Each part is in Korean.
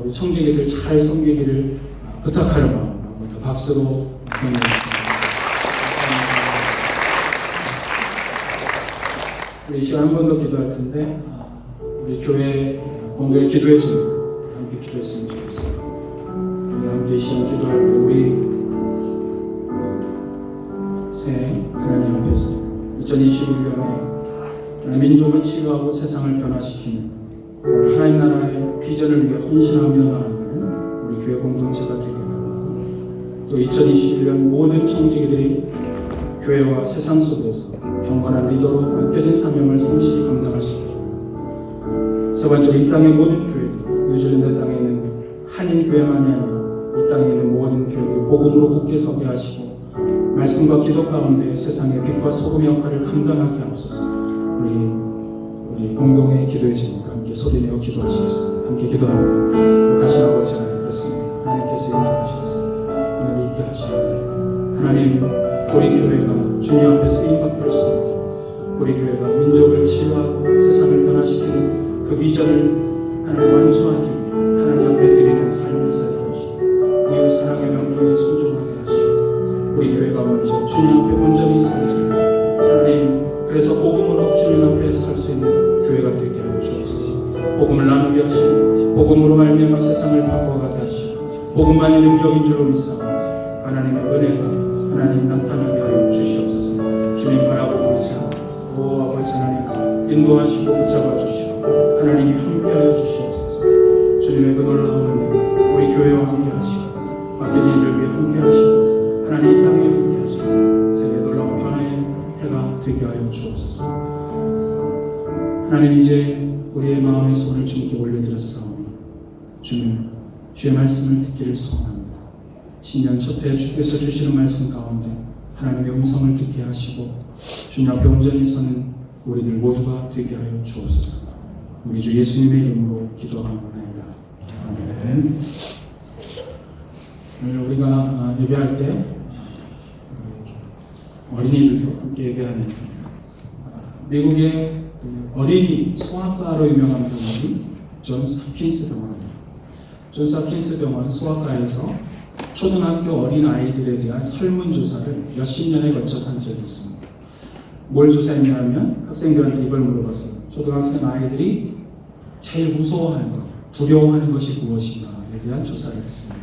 우리 청지기들 잘 섬기기를 부탁하는 마음으로 한번 더 박수로 보내주십니다. 우리 시간 한 번 더 기도할 텐데 우리 교회 공동의 기도의 제목 함께 기도했으면 좋겠습니다. 우리 함께 이 시간 기도할 때 우리 새해 하나님 앞에서 2021년에 민족을 치유하고 세상을 변화시키는 하나님 나라의 비전을 위해 헌신하며 나아가는 우리 교회 공동체가 되게 하고 또 2021년 모든 청지기들이 교회와 세상 속에서 경건한 리더로 맡겨진 사명을 성실히 감당할 수 있고 세 번째로 이 땅의 모든 교회들 뉴질랜드 땅에 있는 한인 교회만이 아니라 이 땅에 있는 모든 교회들 복음으로 굳게 서게 하시고 말씀과 기도 가운데 세상의 빛과 소금의 역할을 감당하게 하옵소서. 우리 공동의 기도의 제목으로 함께 소리내어 기도하시겠습니다. 함께 기도합니다. 하신 아버지 하나님 그렇습니다. 하나님께서 인도하셨습니다. 하나님 있게 하시옵소서. 하나님 우리 교회가 주님 앞에 쓰임받을 수 있고 우리 교회가 민족을 치유하고 세상을 변화시키는 그 비전을 하나님 완수하기 위해 하나님 앞에 드리는 삶을 살게 하시고 이웃 사랑의 명령에 순종하게 하시고 우리 교회가 먼저 주님 앞에 온전히 살게 하나님 그래서 복음으로 주님 앞에 살 수 있는 교회가 되게 하여 주옵소서. 복음을 나누게 하시고 복음으로 말미암아 세상을 바꿔가게 하시고 복음만이 능력인 줄로 믿사오니 하나님의 은혜가 하나님 나타나게 하여 주시옵소서. 주님 바라보고 보자. 오 아버지 하나님 인도하시고 붙잡아 주시고 하나님이 함께하여 주시옵소서. 주님의 그 놀라운 은혜 우리 교회와 함께하시고 맡겨진 일을 위해 함께하시고 하나님 이 땅에 함께하셔서 세계 놀라운 변화의 해가 되게 하여 주옵소서. 하나님 이제 우리의 마음의 소원을 주님께 올려드렸사오니 주님 주의 말씀을 듣기를 소원합니다. 신년 첫해 주께서 주시는 말씀 가운데 하나님의 음성을 듣게 하시고 주님 앞에 온전히 서는 우리들 모두가 되게 하여 주옵소서. 우리 주 예수님의 이름으로 기도하옵나이다. 아멘. 오늘 우리가 예배할 때 어린이들도 함께 예배하는 미국의 어린이 소아과로 유명한 병원이 존스 홉킨스 병원입니다. 존스 홉킨스 병원 소아과에서 초등학교 어린 아이들에 대한 설문조사를 몇십 년에 걸쳐서 한 적이 있습니다. 뭘 조사했냐면 학생들한테 이걸 물어봤어요. 초등학생 아이들이 제일 무서워하는 것, 두려워하는 것이 무엇인가에 대한 조사를 했습니다.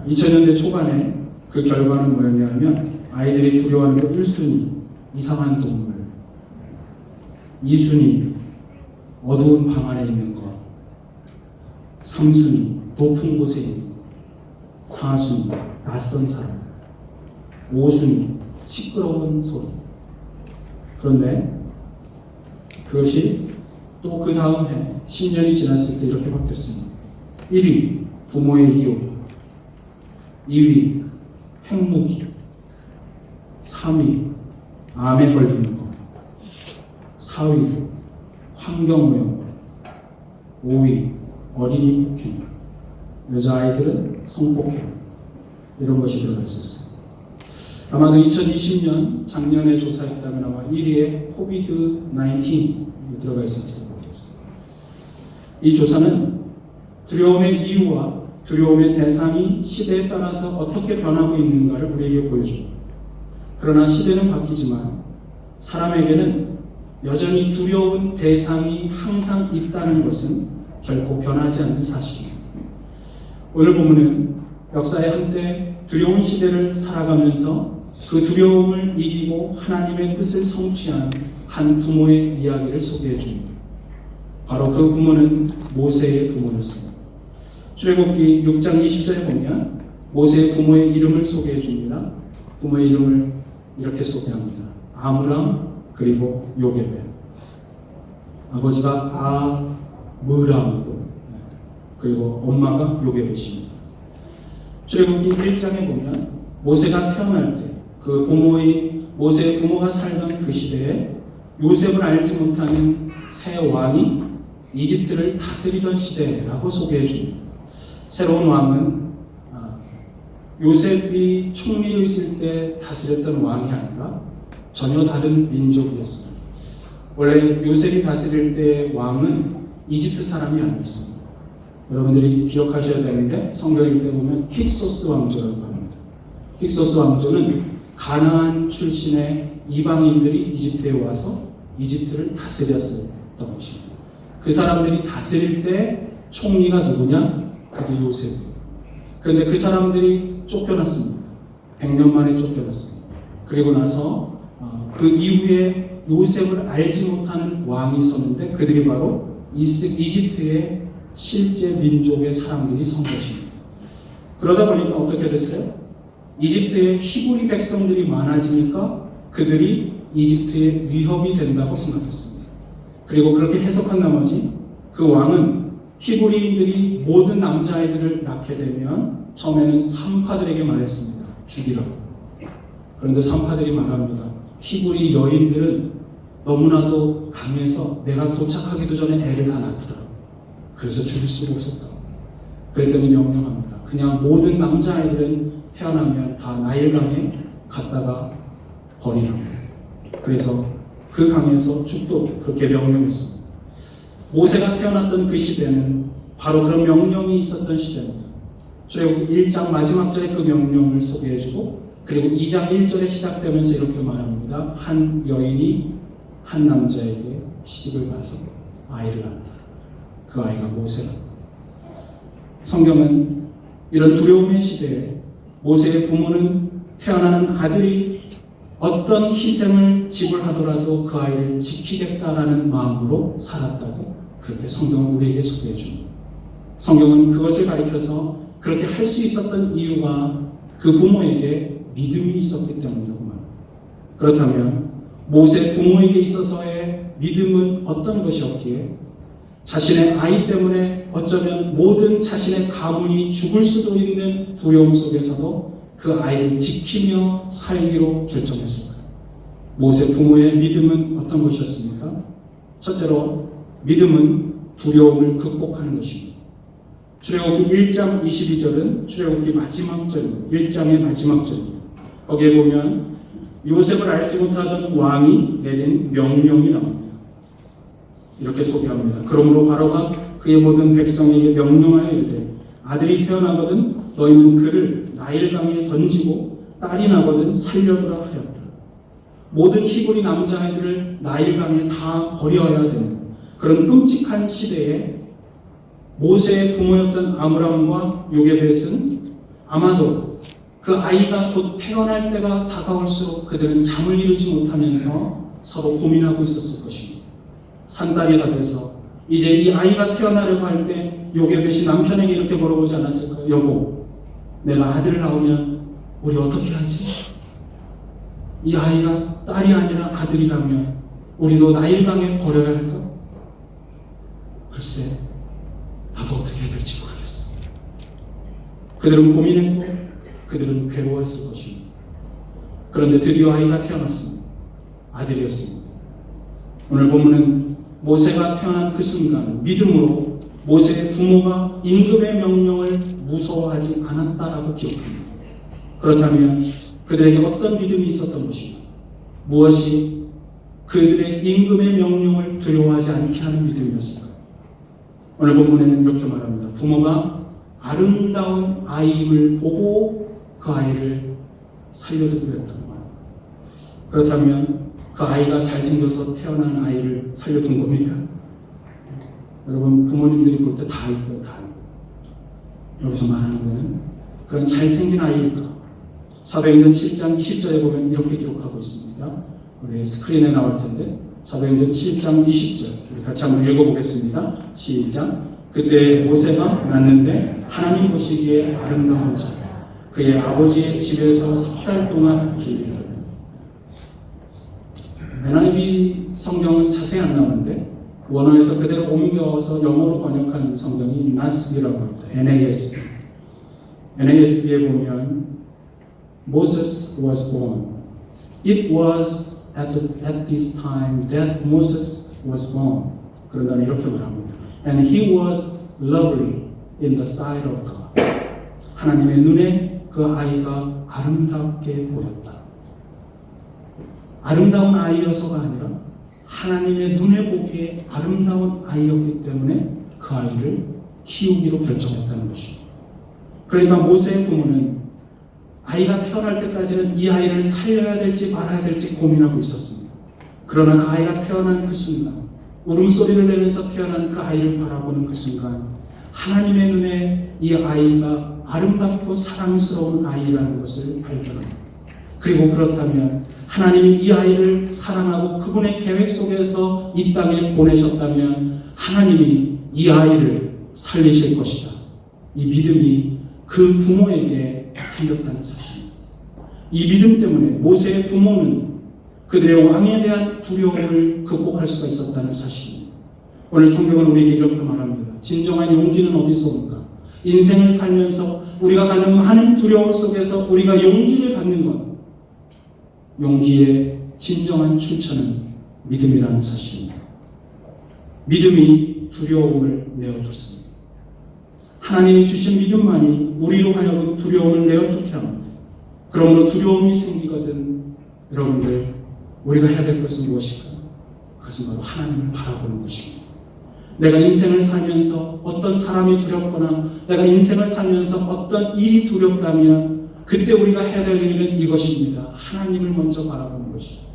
2000년대 초반에 그 결과는 뭐였냐면 아이들이 두려워하는 것 1순위 이상한 동물, 2순위 어두운 방 안에 있는 것, 3순위 높은 곳에 있는 것, 4순위 낯선 사람, 5순위 시끄러운 소리. 그런데 그것이 또 그 다음 해 10년이 지났을 때 이렇게 바뀌었습니다. 1위 부모의 이유, 2위 핵무기, 3위 암에 걸리는 것, 4위 환경오염, 5위 어린이 폭행, 여자아이들은 성폭행, 이런 것이 들어가 있었습니다. 아마도 2020년 작년에 조사했다면 아마 1위에 코비드-19이 들어가 있을지 모르겠습니다. 이 조사는 두려움의 이유와 두려움의 대상이 시대에 따라서 어떻게 변하고 있는가를 우리에게 보여줍니다. 그러나 시대는 바뀌지만 사람에게는 여전히 두려운 대상이 항상 있다는 것은 결코 변하지 않는 사실입니다. 오늘 본문은 역사의 한때 두려운 시대를 살아가면서 그 두려움을 이기고 하나님의 뜻을 성취한 한 부모의 이야기를 소개해 줍니다. 바로 그 부모는 모세의 부모였습니다. 출애굽기 6장 20절에 보면 모세의 부모의 이름을 소개해 줍니다. 부모의 이름을 이렇게 소개합니다. 아므람 그리고 요게벳. 아버지가 아므람이고 그리고 엄마가 요게벳입니다. 출애굽기 1장에 보면 모세가 태어날 때 그 모세의 부모가 살던 그 시대에 요셉을 알지 못하는 새 왕이 이집트를 다스리던 시대라고 소개해 줍니다. 새로운 왕은 요셉이 총리로 있을 때 다스렸던 왕이 아니라 전혀 다른 민족이었습니다. 원래 요셉이 다스릴 때 왕은 이집트 사람이 아니었습니다. 여러분들이 기억하셔야 되는데 성경 읽다 보면 힉소스 왕조라고 합니다. 힉소스 왕조는 가나안 출신의 이방인들이 이집트에 와서 이집트를 다스렸었던 것입니다. 그 사람들이 다스릴 때 총리가 누구냐? 그게 요셉이에요. 그런데 그 사람들이 쫓겨났습니다. 100년 만에 쫓겨났습니다. 그리고 나서 그 이후에 요셉을 알지 못하는 왕이 섰는데 그들이 바로 이집트의 실제 민족의 사람들이 선 것입니다. 그러다 보니까 어떻게 됐어요? 이집트의 히브리 백성들이 많아지니까 그들이 이집트의 위협이 된다고 생각했습니다. 그리고 그렇게 해석한 나머지 그 왕은 히브리인들이 모든 남자아이들을 낳게 되면 처음에는 산파들에게 말했습니다. 죽이라고. 그런데 산파들이 말합니다. 히브리 여인들은 너무나도 강해서 내가 도착하기도 전에 애를 다 낳더라. 그래서 죽일 수가 없었다. 그랬더니 명령합니다. 그냥 모든 남자아이들은 태어나면 다 나일강에 갔다가 버리라고. 그래서 그 강에서 죽도록 그렇게 명령했습니다. 모세가 태어났던 그 시대는 바로 그런 명령이 있었던 시대입니다. 출애굽기 1장 마지막 절에 그 명령을 소개해주고 그리고 2장 1절에 시작되면서 이렇게 말합니다. 한 여인이 한 남자에게 시집을 가서 아이를 낳았다. 그 아이가 모세다. 성경은 이런 두려움의 시대에 모세의 부모는 태어나는 아들이 어떤 희생을 지불하더라도 그 아이를 지키겠다라는 마음으로 살았다고 그렇게 성경은 우리에게 소개해 줍니다. 성경은 그것을 가리켜서 그렇게 할 수 있었던 이유가 그 부모에게 믿음이 있었기 때문이라고 말합니다. 그렇다면 모세 부모에게 있어서의 믿음은 어떤 것이었기에 자신의 아이 때문에 어쩌면 모든 자신의 가문이 죽을 수도 있는 두려움 속에서도 그 아이를 지키며 살기로 결정했을까요? 모세 부모의 믿음은 어떤 것이었습니까? 첫째로 믿음은 두려움을 극복하는 것입니다. 출애굽기 1장 22절은 출애굽기 마지막 절입니다. 1장의 마지막 절입니다. 거기에 보면 요셉을 알지 못하던 왕이 내린 명령이 나옵니다. 이렇게 소개합니다. 그러므로 바로가 그의 모든 백성에게 명령하여 이르되 아들이 태어나거든 너희는 그를 나일강에 던지고 딸이 나거든 살려두라 하였다. 모든 히브리 남자아이들을 나일강에 다 버려야 되는 그런 끔찍한 시대에 모세의 부모였던 아므람과 요게벳은 아마도 그 아이가 곧 태어날 때가 다가올수록 그들은 잠을 이루지 못하면서 서로 고민하고 있었을 것입니다. 산딸이 다 돼서 이제 이 아이가 태어나려고 할 때 요게벳이 남편에게 이렇게 물어보지 않았을까요? 여보, 내가 아들을 낳으면 우리 어떻게 하지? 이 아이가 딸이 아니라 아들이라면 우리도 나일강에 버려야 할까? 글쎄, 나도 어떻게 해야 될지 모르겠어. 그들은 고민했고 그들은 괴로워했을 것입니다. 그런데 드디어 아이가 태어났습니다. 아들이었습니다. 오늘 본문은 모세가 태어난 그 순간 믿음으로 모세의 부모가 임금의 명령을 무서워하지 않았다라고 기록합니다. 그렇다면 그들에게 어떤 믿음이 있었던 것입니까? 무엇이 그들의 임금의 명령을 두려워하지 않게 하는 믿음이었을까요? 오늘 본문에는 이렇게 말합니다. 부모가 아름다운 아이임을 보고 그 아이를 살려두기로 했다는 말입니다. 그렇다면 그 아이가 잘생겨서 태어난 아이를 살려둔 겁니까? 여러분 부모님들이 볼 때 다 있고요. 다 있고. 여기서 말하는 것은 그런 잘생긴 아이일까? 사도행전 7장 20절에 보면 이렇게 기록하고 있습니다. 우리 스크린에 나올 텐데 사도행전 7장 20절 우리 같이 한번 읽어보겠습니다. 시작. 그때 모세가 낳는데 하나님 보시기에 아름다운 자 그의 아버지의 집에서 석 달 동안 길이더라. NIV 성경은 자세히 안 나오는데 원어에서 그대로 옮겨서 영어로 번역한 성경이 NASB라고 합니다. NASB. NASB에 보면 Moses was born. It was at this time that Moses was born. 그런 다음에 이렇게 말합니다. And he was lovely in the sight of God. 하나님의 눈에 그 아이가 아름답게 보였다. 아름다운 아이여서가 아니라 하나님의 눈에 보기에 아름다운 아이였기 때문에 그 아이를 키우기로 결정했다는 것입니다. 그러니까 모세의 부모는 아이가 태어날 때까지는 이 아이를 살려야 될지 말아야 될지 고민하고 있었습니다. 그러나 그 아이가 태어난 그 순간, 울음소리를 내면서 태어난 그 아이를 바라보는 그 순간, 하나님의 눈에 이 아이가 아름답고 사랑스러운 아이라는 것을 발견합니다. 그리고 그렇다면 하나님이 이 아이를 사랑하고 그분의 계획 속에서 이 땅에 보내셨다면 하나님이 이 아이를 살리실 것이다. 이 믿음이 그 부모에게 생겼다는 사실입니다. 이 믿음 때문에 모세의 부모는 그들의 왕에 대한 두려움을 극복할 수가 있었다는 사실입니다. 오늘 성경은 우리에게 이렇게 말합니다. 진정한 용기는 어디서 올까? 인생을 살면서 우리가 가는 많은 두려움 속에서 우리가 용기를 갖는 것, 용기의 진정한 출처는 믿음이라는 사실입니다. 믿음이 두려움을 내어줬습니다. 하나님이 주신 믿음만이 우리로 하여금 두려움을 내어쫓게 합니다. 그러므로 두려움이 생기거든 여러분들 우리가 해야 될 것은 무엇일까요? 그것은 바로 하나님을 바라보는 것입니다. 내가 인생을 살면서 어떤 사람이 두렵거나 내가 인생을 살면서 어떤 일이 두렵다면 그때 우리가 해야 될 일은 이것입니다. 하나님을 먼저 바라보는 것입니다.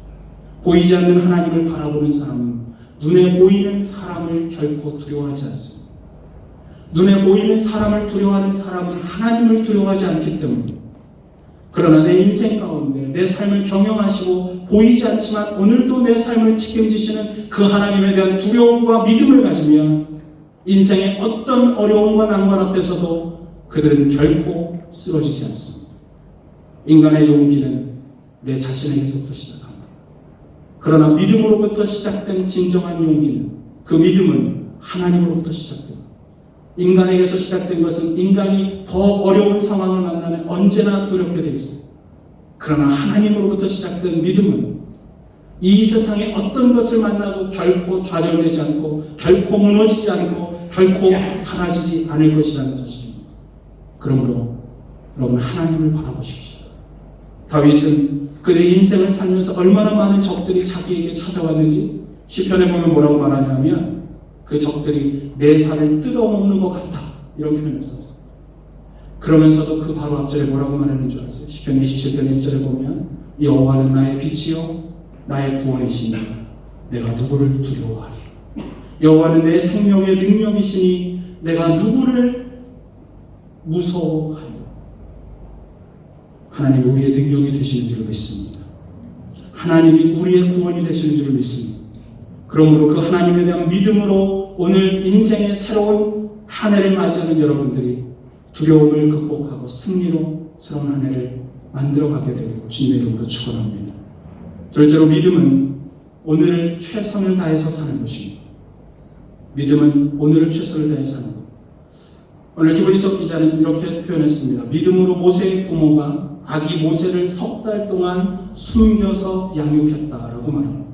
보이지 않는 하나님을 바라보는 사람은 눈에 보이는 사람을 결코 두려워하지 않습니다. 눈에 보이는 사람을 두려워하는 사람은 하나님을 두려워하지 않기 때문입니다. 그러나 내 인생 가운데 내 삶을 경영하시고 보이지 않지만 오늘도 내 삶을 책임지시는 그 하나님에 대한 두려움과 믿음을 가지면 인생의 어떤 어려움과 난관 앞에서도 그들은 결코 쓰러지지 않습니다. 인간의 용기는 내 자신에게서부터 시작합니다. 그러나 믿음으로부터 시작된 진정한 용기는 그 믿음은 하나님으로부터 시작됩니다. 인간에게서 시작된 것은 인간이 더 어려운 상황을 만나면 언제나 두렵게 되어 있습니다. 그러나 하나님으로부터 시작된 믿음은 이 세상에 어떤 것을 만나도 결코 좌절되지 않고 결코 무너지지 않고 결코 사라지지 않을 것이라는 사실입니다. 그러므로 여러분 하나님을 바라보십시오. 다윗은 그의 인생을 살면서 얼마나 많은 적들이 자기에게 찾아왔는지 시편에 보면 뭐라고 말하냐면 그 적들이 내 살을 뜯어먹는 것 같다 이런 표현을 썼어요. 그러면서도 그 바로 앞절에 뭐라고 말하는 줄 아세요? 시편 27편 1절에 보면 여호와는 나의 빛이요 나의 구원이시니 내가 누구를 두려워하리. 여호와는 내 생명의 능력이시니 내가 누구를 무서워하리. 하나님이 우리의 능력이 되시는 줄을 믿습니다. 하나님이 우리의 구원이 되시는 줄을 믿습니다. 그러므로 그 하나님에 대한 믿음으로 오늘 인생의 새로운 한 해를 맞이하는 여러분들이 두려움을 극복하고 승리로 새로운 한 해를 만들어가게 되기를 주님의 이름으로 축원합니다. 둘째로 믿음은 오늘을 최선을 다해서 사는 것입니다. 믿음은 오늘을 최선을 다해서 사는 것. 오늘 히브리서 기자는 이렇게 표현했습니다. 믿음으로 모세의 부모가 아기 모세를 3달 동안 숨겨서 양육했다라고 말합니다.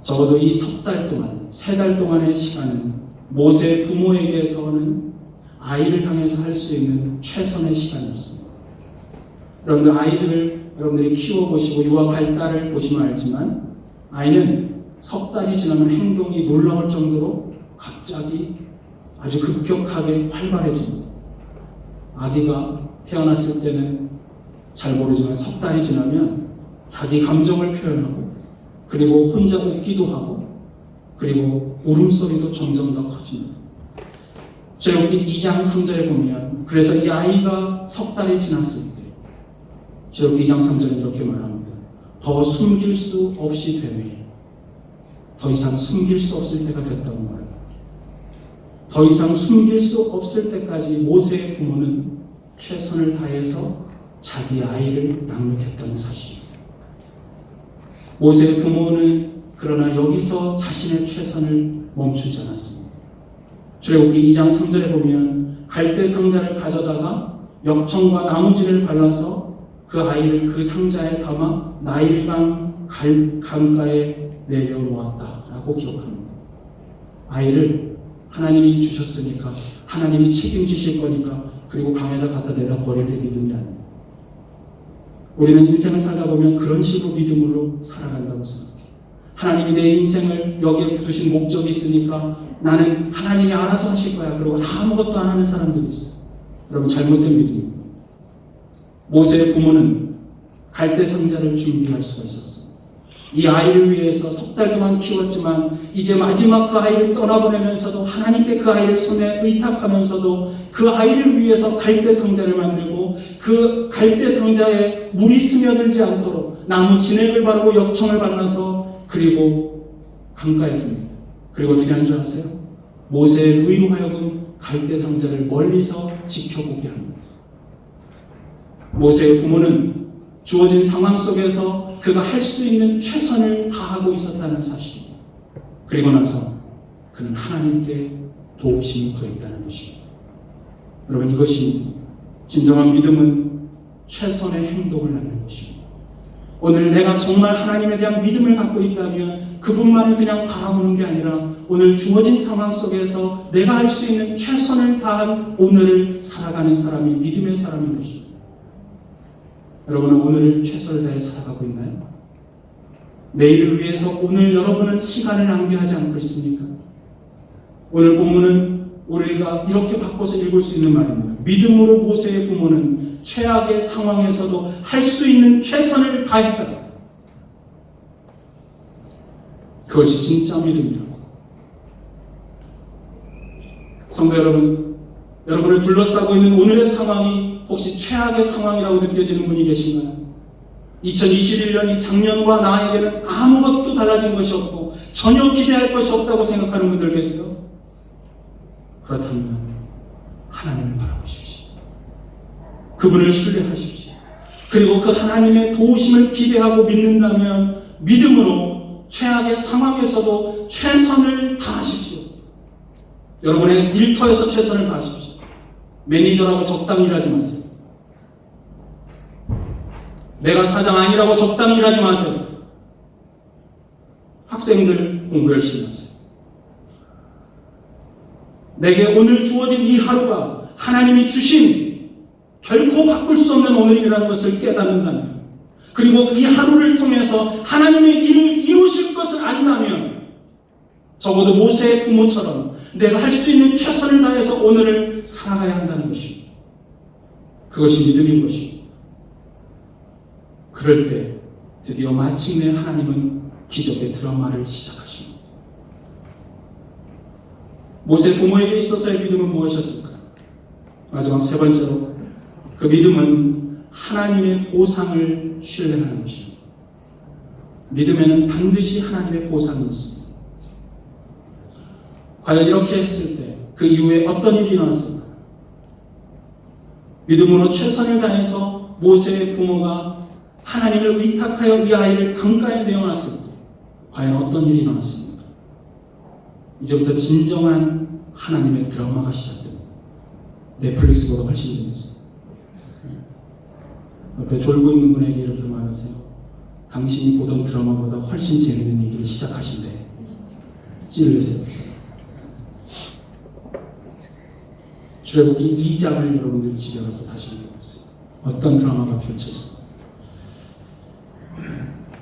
적어도 이 3달 동안, 3달 동안의 시간은 모세의 부모에게서는 아이를 향해서 할 수 있는 최선의 시간이었습니다. 여러분들 아이들을 여러분들이 키워보시고 유학할 딸을 보시면 알지만 아이는 3달이 지나면 행동이 놀라울 정도로 갑자기 아주 급격하게 활발해집니다. 아기가 태어났을 때는 잘 모르지만 3달이 지나면 자기 감정을 표현하고 그리고 혼자 웃기도 하고 그리고 울음소리도 점점 더 커집니다. 출애굽기 2장 3절에 보면 그래서 이 아이가 3달이 지났을 때 출애굽기 2장 3절에 이렇게 말합니다. 더 숨길 수 없이 되매 더 이상 숨길 수 없을 때가 됐다고 말합니다. 더 이상 숨길 수 없을 때까지 모세의 부모는 최선을 다해서 자기 아이를 양육했다는 사실입니다. 모세의 부모는 그러나 여기서 자신의 최선을 멈추지 않았습니다. 출애굽기 2장 3절에 보면 갈대 상자를 가져다가 역청과 나무지를 발라서 그 아이를 그 상자에 담아 나일강 강가에 내려놓았다라고 기록합니다. 아이를 하나님이 주셨으니까 하나님이 책임지실 거니까 그리고 강에다 갖다 내다 버릴 때 믿음이 아닙니다. 우리는 인생을 살다 보면 그런 식으로 믿음으로 살아간다고 생각해요. 하나님이 내 인생을 여기에 두신 목적이 있으니까 나는 하나님이 알아서 하실 거야. 그리고 아무것도 안 하는 사람들이 있어. 여러분, 잘못된 믿음입니다. 모세의 부모는 갈대상자를 준비할 수가 있었어요. 이 아이를 위해서 석 달 동안 키웠지만 이제 마지막 그 아이를 떠나보내면서도 하나님께 그 아이를 손에 의탁하면서도 그 아이를 위해서 갈대상자를 만들고 그 갈대상자에 물이 스며들지 않도록 나무 진액을 바르고 역청을 발라서 그리고 강가에 둡니다. 그리고 어떻게 하는 줄 아세요? 모세의 누이로 하여금 갈대상자를 멀리서 지켜보게 합니다. 모세의 부모는 주어진 상황 속에서 그가 할 수 있는 최선을 다하고 있었다는 사실입니다. 그리고 나서 그는 하나님께 도우심을 구했다는 것입니다. 여러분, 이것이 진정한 믿음은 최선의 행동을 하는 것입니다. 오늘 내가 정말 하나님에 대한 믿음을 갖고 있다면 그분만을 그냥 바라보는 게 아니라 오늘 주어진 상황 속에서 내가 할 수 있는 최선을 다한 오늘을 살아가는 사람이 믿음의 사람인 것입니다. 여러분은 오늘을 최선을 다해 살아가고 있나요? 내일을 위해서 오늘 여러분은 시간을 낭비하지 않고 있습니까? 오늘 본문은 우리가 이렇게 바꿔서 읽을 수 있는 말입니다. 믿음으로 모세의 부모는 최악의 상황에서도 할 수 있는 최선을 다했다. 그것이 진짜 믿음이라고. 성도 여러분, 여러분을 둘러싸고 있는 오늘의 상황이 혹시 최악의 상황이라고 느껴지는 분이 계신가요? 2021년이 작년과 나에게는 아무것도 달라진 것이 없고 전혀 기대할 것이 없다고 생각하는 분들 계세요? 그렇다면 하나님을 바라보십시오. 그분을 신뢰하십시오. 그리고 그 하나님의 도우심을 기대하고 믿는다면 믿음으로 최악의 상황에서도 최선을 다하십시오. 여러분의 일터에서 최선을 다하십시오. 매니저라고 적당히 일하지 마세요. 내가 사장 아니라고 적당히 일하지 마세요. 학생들 공부 열심히 하세요. 내게 오늘 주어진 이 하루가 하나님이 주신 결코 바꿀 수 없는 오늘이라는 것을 깨닫는다면, 그리고 이 하루를 통해서 하나님의 일을 이루실 것을 안다면 적어도 모세의 부모처럼 내가 할 수 있는 최선을 다해서 오늘을 살아가야 한다는 것입니다. 그것이 믿음인 것입니다. 그럴 때 드디어 마침내 하나님은 기적의 드라마를 시작하십니다. 모세 부모에게 있어서의 믿음은 무엇이었을까? 마지막 세 번째로 그 믿음은 하나님의 보상을 신뢰하는 것입니다. 믿음에는 반드시 하나님의 보상이 있습니다. 과연 이렇게 했을 때 그 이후에 어떤 일이 일어났을까? 믿음으로 최선을 다해서 모세의 부모가 하나님을 의탁하여 이 아이를 강가에 내어놨을 때 과연 어떤 일이 일어났습니까? 이제부터 진정한 하나님의 드라마가 시작됩니다. 넷플릭스보다 훨씬 재밌어요. 옆에 졸고 있는 분에게 이렇게 말하세요. 당신이 보던 드라마보다 훨씬 재밌는 얘기를 시작하신대. 찌르세요. 출애굽기 2장을 여러분들 집에 가서 다시 읽어보세요. 어떤 드라마가 펼쳐집니다.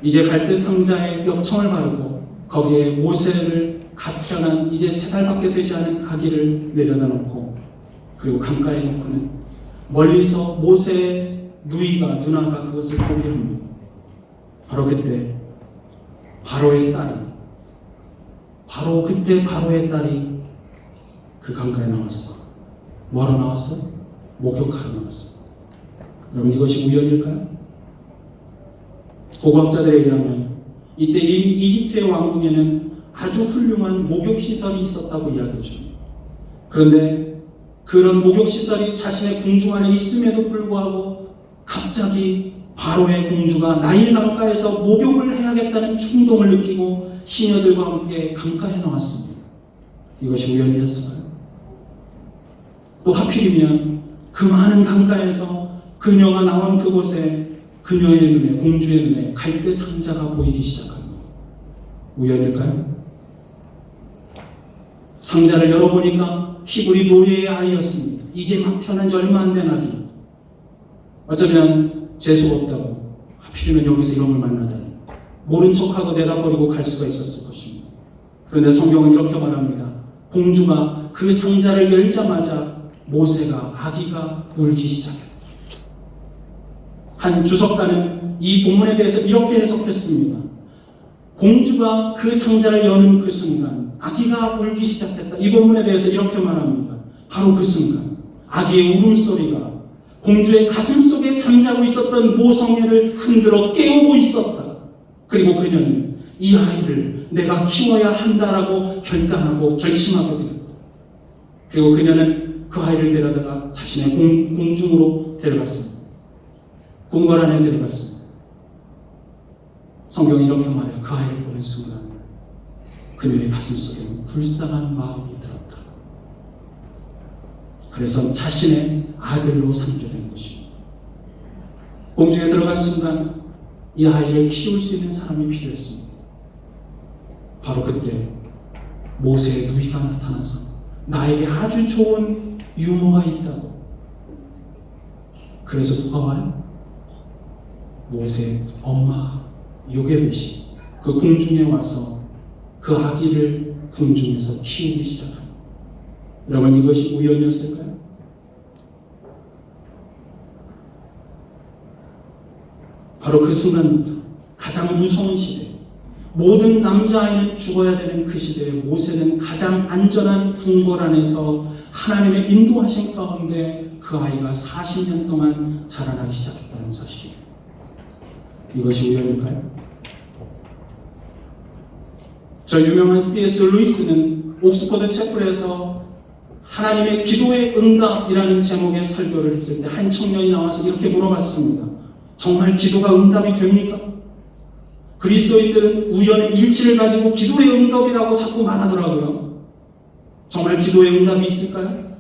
이제 갈대상자에 역청을 바르고 거기에 모세를 갓 태어난 이제 3달밖에 되지 않은 아기를 내려다 놓고 그리고 강가에 놓고는 멀리서 모세의 누나가 그것을 보게 합니다. 바로 그때 바로의 딸이 그 강가에 나왔어. 뭐하러 나왔어? 목욕하러 나왔어. 여러분, 이것이 우연일까요? 고고학자들에 의하면 이때 이미 이집트의 왕궁에는 아주 훌륭한 목욕시설이 있었다고 이야기해 줍니다. 그런데 그런 목욕시설이 자신의 궁중 안에 있음에도 불구하고 갑자기 바로의 공주가 나일 강가에서 목욕을 해야겠다는 충동을 느끼고 시녀들과 함께 강가에 나왔습니다. 이것이 우연이었을까요? 또 하필이면 그 많은 강가에서 그녀가 나온 그곳에 그녀의 눈에, 공주의 눈에 갈대 상자가 보이기 시작합니다. 우연일까요? 상자를 열어보니까 히브리 노예의 아이였습니다. 이제 막 태어난 지 얼마 안 된 아기. 어쩌면 재수가 없다고 하필이면 여기서 이런 걸 만나다니. 모른 척하고 내다 버리고 갈 수가 있었을 것입니다. 그런데 성경은 이렇게 말합니다. 공주가 그 상자를 열자마자 모세가 아기가 울기 시작했다. 한 주석가는 이 본문에 대해서 이렇게 해석했습니다. 공주가 그 상자를 여는 그 순간 아기가 울기 시작했다. 이 본문에 대해서 이렇게 말합니다. 바로 그 순간 아기의 울음소리가 공주의 가슴 속에 잠자고 있었던 모성애를 흔들어 깨우고 있었다. 그리고 그녀는 이 아이를 내가 키워야 한다라고 결단하고 결심하게 되었다. 그리고 그녀는 그 아이를 데려다가 자신의 공중으로 데려갔습니다. 궁궐 안에 데려갔습니다. 성경이 이렇게 말해요. 그 아이를 보는 순간 그녀의 가슴 속에는 불쌍한 마음이 들었다. 그래서 자신의 아들로 삼게 된 것입니다. 공중에 들어간 순간 이 아이를 키울 수 있는 사람이 필요했습니다. 바로 그때 모세의 누이가 나타나서 나에게 아주 좋은 유모가 있다고. 그래서 누가 와요? 모세의 엄마 요게벳이 그 궁중에 와서 그 아기를 궁중에서 키우기 시작합니다. 여러분, 이것이 우연이었을까요? 바로 그 순간부터 가장 무서운 시대, 모든 남자아이는 죽어야 되는 그 시대에 모세는 가장 안전한 궁궐 안에서 하나님의 인도하신 가운데 그 아이가 40년 동안 자라나기 시작했다는 사실이에요. 이것이 우연일까요? 저 유명한 C.S. 루이스는 옥스퍼드 채플에서 하나님의 기도의 응답이라는 제목의 설교를 했을 때 한 청년이 나와서 이렇게 물어봤습니다. 정말 기도가 응답이 됩니까? 그리스도인들은 우연의 일치를 가지고 기도의 응답이라고 자꾸 말하더라고요. 정말 기도의 응답이 있을까요?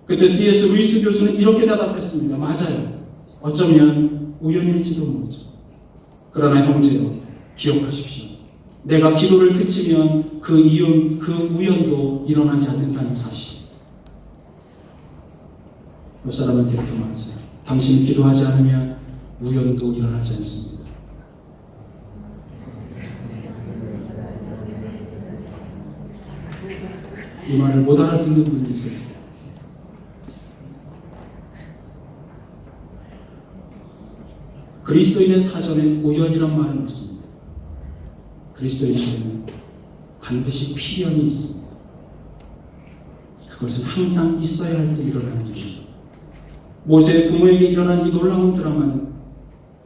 그때 C.S. 루이스 교수는 이렇게 대답했습니다. 맞아요. 어쩌면 우연일지도 모르죠. 그러나 형제여, 기억하십시오. 내가 기도를 그치면 그 우연도 일어나지 않는다는 사실. 몇 사람은 이렇게 말하세요. 당신이 기도하지 않으면 우연도 일어나지 않습니다. 이 말을 못 알아듣는 분이 있어요. 그리스도인의 사전에 우연이란 말은 없습니다. 그리스도인에게는 반드시 필연이 있습니다. 그것은 항상 있어야 할 때 일어나는 일입니다. 모세의 부모에게 일어난 이 놀라운 드라마는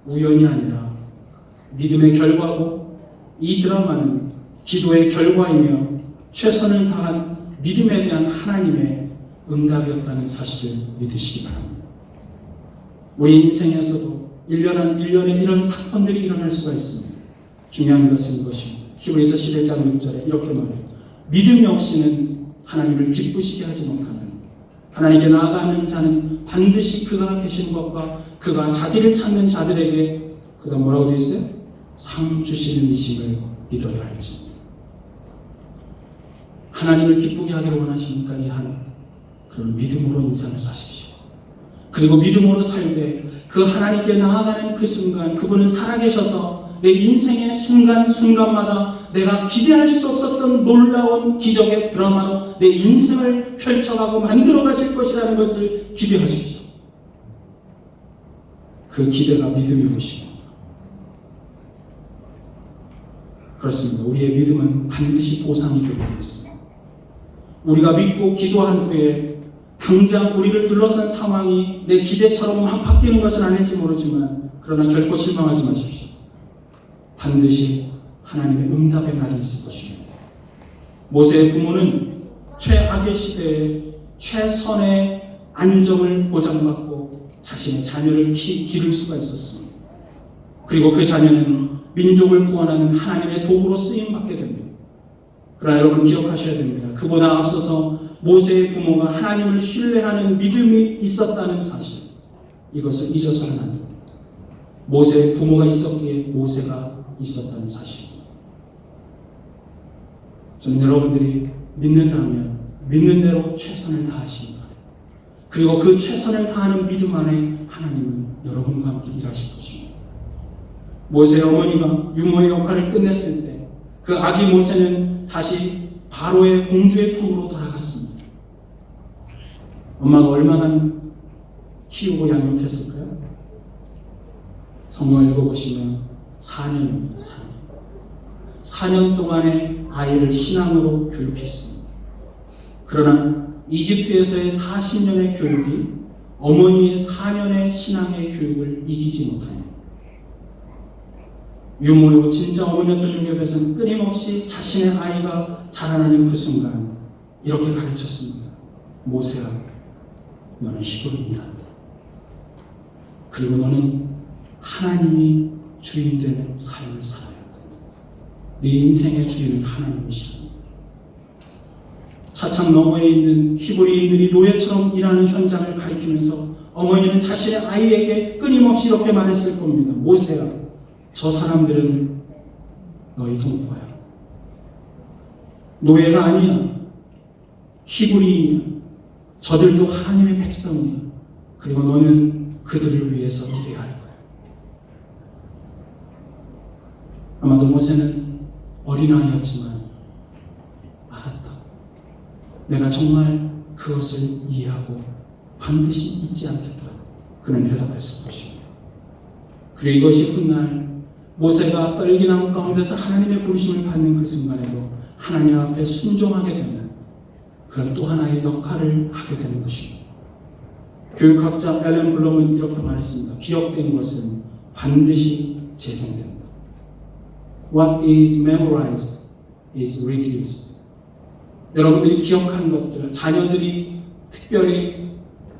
우연이 아니라 믿음의 결과고, 이 드라마는 기도의 결과이며 최선을 다한 믿음에 대한 하나님의 응답이었다는 사실을 믿으시기 바랍니다. 우리 인생에서도 일련의 이런 사건들이 일어날 수가 있습니다. 중요한 것은 이것입니다. 히브리서 11장 6절에 이렇게 말해요. 믿음이 없이는 하나님을 기쁘시게 하지 못하나니 하나님께 나아가는 자는 반드시 그가 계신 것과 그가 자기를 찾는 자들에게 그가 뭐라고 되어 있어요? 상 주시는 이심을 믿어야 할지. 하나님을 기쁘게 하기를 원하십니까? 이 하나님. 그럼 믿음으로 인생을 사십시오. 그리고 믿음으로 살되 그 하나님께 나아가는 그 순간 그분은 살아계셔서 내 인생의 순간순간마다 내가 기대할 수 없었던 놀라운 기적의 드라마로 내 인생을 펼쳐가고 만들어 가실 것이라는 것을 기대하십시오. 그 기대가 믿음이 것입니다. 그렇습니다. 우리의 믿음은 반드시 보상이 되고 있습니다. 우리가 믿고 기도한 후에 당장 우리를 둘러싼 상황이 내 기대처럼 막 바뀌는 것은 아닐지 모르지만 그러나 결코 실망하지 마십시오. 반드시 하나님의 응답의 날이 있을 것입니다. 모세의 부모는 최악의 시대에 최선의 안정을 보장받고 자신의 자녀를 기를 수가 있었습니다. 그리고 그 자녀는 민족을 구원하는 하나님의 도구로 쓰임받게 됩니다. 그러나 여러분 기억하셔야 됩니다. 그보다 앞서서 모세의 부모가 하나님을 신뢰하는 믿음이 있었다는 사실, 이것을 잊어서는 안 됩니다. 모세의 부모가 있었기에 모세가 있었다는 사실. 저는 여러분들이 믿는다면 믿는 대로 최선을 다하시기 바랍니다. 그리고 그 최선을 다하는 믿음 안에 하나님은 여러분과 함께 일하실 것입니다. 모세의 어머니가 유모의 역할을 끝냈을 때 그 아기 모세는 다시 바로의 공주의 품으로 돌아갔습니다. 엄마가 얼마나 키우고 양육했을까요? 성경을 읽어보시면 4년입니다. 4년 동안의 아이를 신앙으로 교육했습니다. 그러나 이집트에서의 40년의 교육이 어머니의 4년의 신앙의 교육을 이기지 못하니 유모요 진짜 어머니였던 유교에서는 끊임없이 자신의 아이가 자라나는 그 순간 이렇게 가르쳤습니다. 모세야, 너는 히브리인이란다. 그리고 너는 하나님이 주인 되는 삶을 살아야 한다. 네 인생의 주인은 하나님이시다. 차창 너머에 있는 히브리인들이 노예처럼 일하는 현장을 가리키면서 어머니는 자신의 아이에게 끊임없이 이렇게 말했을 겁니다. 모세야, 저 사람들은 너희 동포야. 노예가 아니야. 히브리인이야. 저들도 하나님의 백성이야. 그리고 너는 그들을 위해서 일해야 할 거야. 아마도 모세는 어린아이였지만 알았다. 내가 정말 그것을 이해하고 반드시 잊지 않겠다. 그는 대답했을 것입니다. 그리고 이것이 훗날 모세가 떨기나무 가운데서 하나님의 부르심을 받는 그 순간에도 하나님 앞에 순종하게 되는 그런 또 하나의 역할을 하게 되는 것입니다. 교육학자 앨런 블럼은 이렇게 말했습니다. 기억된 것은 반드시 재생된다. What is memorized is reduced. 여러분들이 기억한 것들, 자녀들이 특별히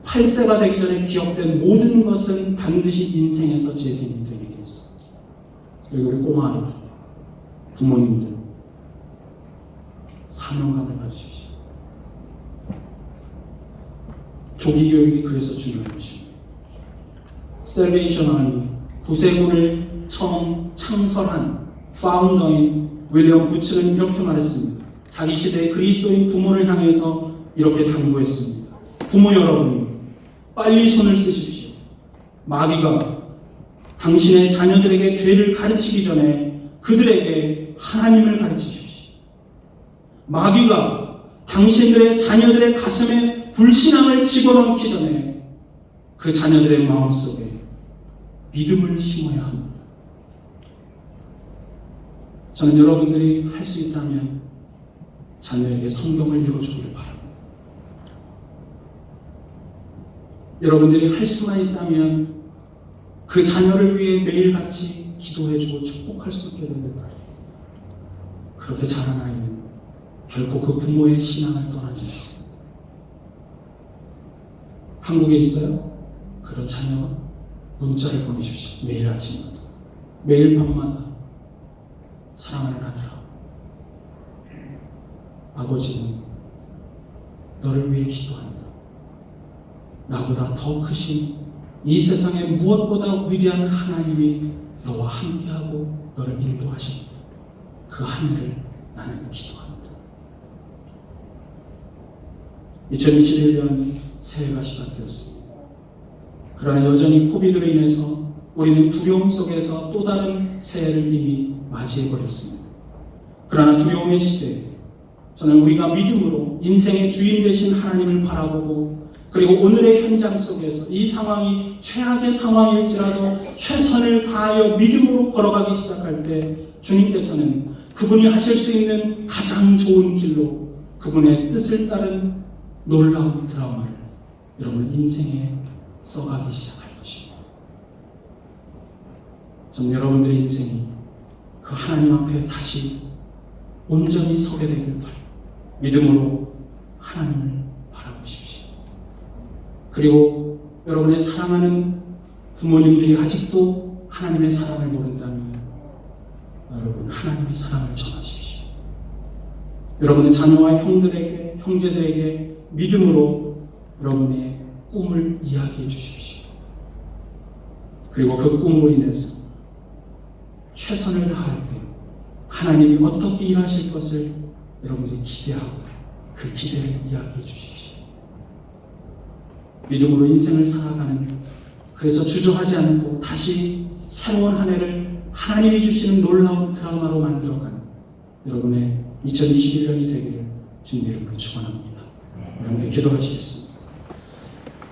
8세가 되기 전에 기억된 모든 것은 반드시 인생에서 재생이 되게 되어 있습니다. 여기 우리 꼬마 아이들, 부모님들 사명감을 가지십시오. 조기 교육이 그래서 중요한 것입니다. 셀베이션 아미 구세군을 처음 창설한 파운더인 윌리엄 부츠는 이렇게 말했습니다. 자기 시대의 그리스도인 부모를 향해서 이렇게 당부했습니다. 부모 여러분, 빨리 손을 쓰십시오. 마귀가 당신의 자녀들에게 죄를 가르치기 전에 그들에게 하나님을 가르치십시오. 마귀가 당신들의 자녀들의 가슴에 불신앙을 집어넣기 전에 그 자녀들의 마음속에 믿음을 심어야 합니다. 저는 여러분들이 할 수 있다면 자녀에게 성경을 읽어주기를 바랍니다. 여러분들이 할 수만 있다면 그 자녀를 위해 매일같이 기도해주고 축복할 수 있게 되길 바랍니다. 그렇게 자란 아이는 결코 그 부모의 신앙을 떠나지 않습니다. 한국에 있어요? 그런 자녀가 문자를 보내십시오. 매일 아침마다, 매일 밤마다. 사랑하는 아들아, 아버지는 너를 위해 기도한다. 나보다 더 크신 이 세상에 무엇보다 위대한 하나님이 너와 함께하고 너를 인도하십니다. 그 하늘을 나는 기도합니다. 2021년 새해가 시작되었습니다. 그러나 여전히 코비드로 인해서 우리는 두려움 속에서 또 다른 새해를 이미 맞이해버렸습니다. 그러나 두려움의 시대에 저는 우리가 믿음으로 인생의 주인 되신 하나님을 바라보고 그리고 오늘의 현장 속에서 이 상황이 최악의 상황일지라도 최선을 다하여 믿음으로 걸어가기 시작할 때 주님께서는 그분이 하실 수 있는 가장 좋은 길로 그분의 뜻을 따른 놀라운 드라마를 여러분 인생에 써가기 시작할 것입니다. 저는 여러분들의 인생이 그 하나님 앞에 다시 온전히 서게 되길 바랍니다. 믿음으로 하나님을 바라보십시오. 그리고 여러분의 사랑하는 부모님들이 아직도 하나님의 사랑을 모른다면 여러분 하나님의 사랑을 전하십시오. 여러분의 자녀와 형제들에게 믿음으로 여러분의 꿈을 이야기해 주십시오. 그리고 그 꿈으로 인해서 최선을 다할 때 하나님이 어떻게 일하실 것을 여러분들이 기대하고 그 기대를 이야기해 주십시오. 믿음으로 인생을 살아가는, 그래서 주저하지 않고 다시 새로운 한 해를 하나님이 주시는 놀라운 드라마로 만들어가는 여러분의 2021년이 되기를 주님 이름으로 축원합니다. 여러분들 기도하시겠습니다.